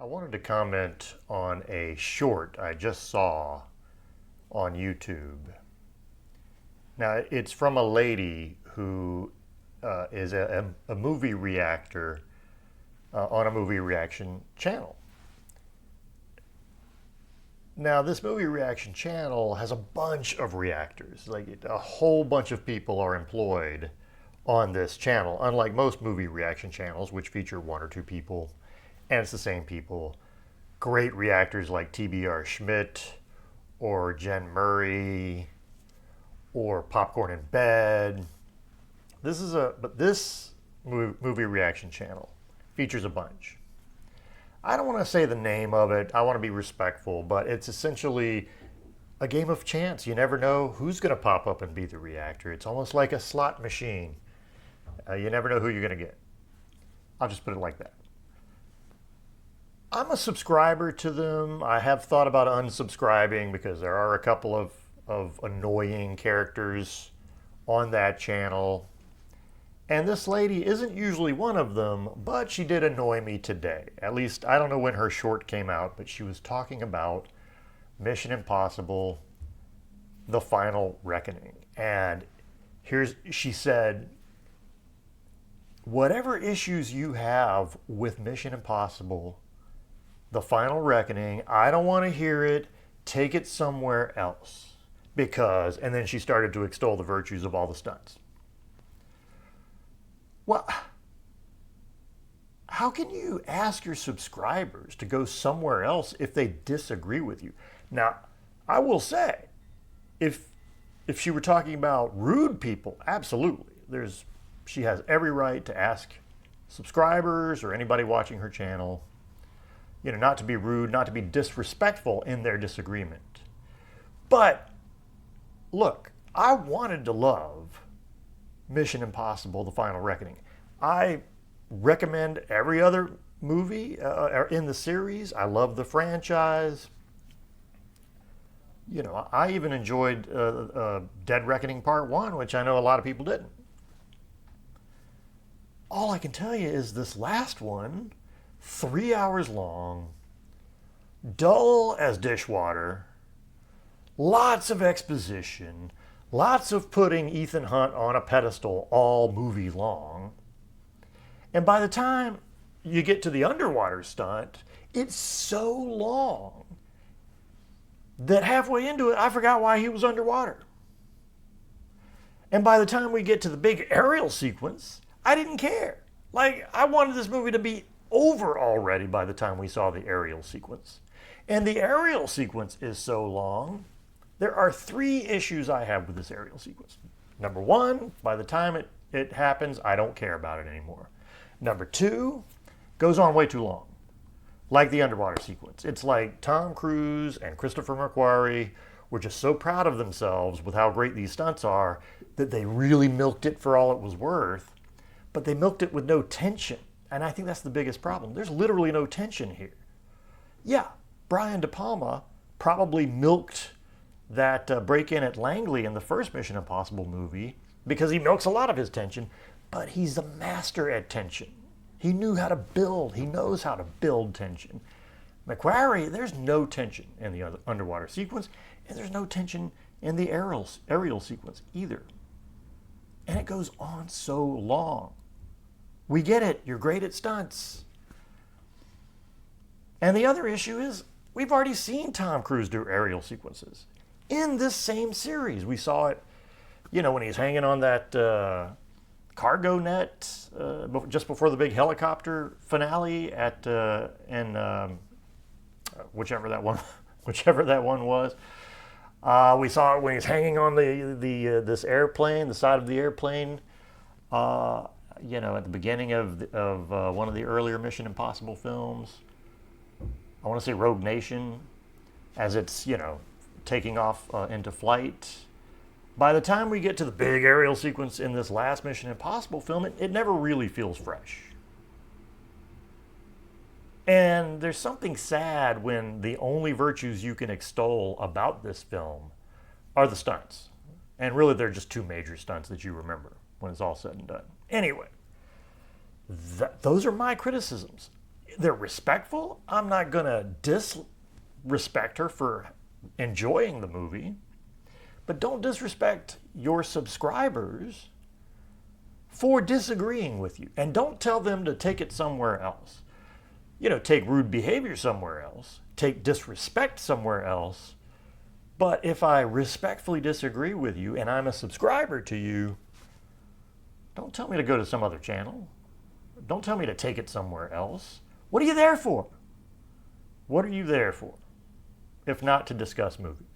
I wanted to comment on a short I just saw on YouTube. Now, it's from a lady who is a movie reactor on a movie reaction channel. Now, this movie reaction channel has a bunch of reactors. Like a whole bunch of people are employed on this channel, unlike most movie reaction channels, which feature one or two people, and it's the same people. Great reactors like TBR Schmidt or Jen Murray or Popcorn in Bed. But this movie reaction channel features a bunch. I don't want to say the name of it. I want to be respectful, but it's essentially a game of chance. You never know who's going to pop up and be the reactor. It's almost like a slot machine. You never know who you're going to get. I'll just put it like that. I'm a subscriber to them. I have thought about unsubscribing because there are a couple of annoying characters on that channel. And this lady isn't usually one of them, but she did annoy me today. At least, I don't know when her short came out, but she was talking about Mission Impossible, The Final Reckoning. And she said, whatever issues you have with Mission Impossible, The Final Reckoning, I don't want to hear it. Take it somewhere else. Because, and then she started to extol the virtues of all the stunts. Well, how can you ask your subscribers to go somewhere else if they disagree with you? Now, I will say, if she were talking about rude people, absolutely. She has every right to ask subscribers or anybody watching her channel, not to be rude, not to be disrespectful in their disagreement. But look, I wanted to love Mission Impossible, The Final Reckoning. I recommend every other movie in the series. I love the franchise. I even enjoyed Dead Reckoning Part 1, which I know a lot of people didn't. All I can tell you is this last one, 3 hours long, dull as dishwater, lots of exposition, lots of putting Ethan Hunt on a pedestal all movie long. And by the time you get to the underwater stunt, it's so long that halfway into it, I forgot why he was underwater. And by the time we get to the big aerial sequence, I didn't care. Like, I wanted this movie to be over already by the time we saw the aerial sequence. And the aerial sequence is so long. There are 3 issues I have with this aerial sequence. Number 1, by the time it happens, I don't care about it anymore. Number 2, goes on way too long. Like the underwater sequence. It's like Tom Cruise and Christopher McQuarrie were just so proud of themselves with how great these stunts are that they really milked it for all it was worth, but they milked it with no tension. And I think that's the biggest problem. There's literally no tension here. Yeah, Brian De Palma probably milked that break-in at Langley in the first Mission Impossible movie because he milks a lot of his tension, but he's a master at tension. He knows how to build tension. McQuarrie, there's no tension in the underwater sequence, and there's no tension in the aerial sequence either. And it goes on so long. We get it, you're great at stunts. And the other issue is, we've already seen Tom Cruise do aerial sequences. In this same series, we saw it, when he's hanging on that cargo net just before the big helicopter finale whichever that one was. We saw it when he's hanging on this airplane, the side of the airplane. At the beginning of one of the earlier Mission Impossible films. I want to say Rogue Nation, as it's taking off into flight. By the time we get to the big aerial sequence in this last Mission Impossible film, it never really feels fresh. And there's something sad when the only virtues you can extol about this film are the stunts. And really, they're just 2 major stunts that you remember when it's all said and done. Anyway, those are my criticisms. they're respectful. I'm not going to disrespect her for enjoying the movie. But don't disrespect your subscribers for disagreeing with you. And don't tell them to take it somewhere else. You know, take rude behavior somewhere else, take disrespect somewhere else. But if I respectfully disagree with you and I'm a subscriber to you, don't tell me to go to some other channel. Don't tell me to take it somewhere else. What are you there for? What are you there for, if not to discuss movies?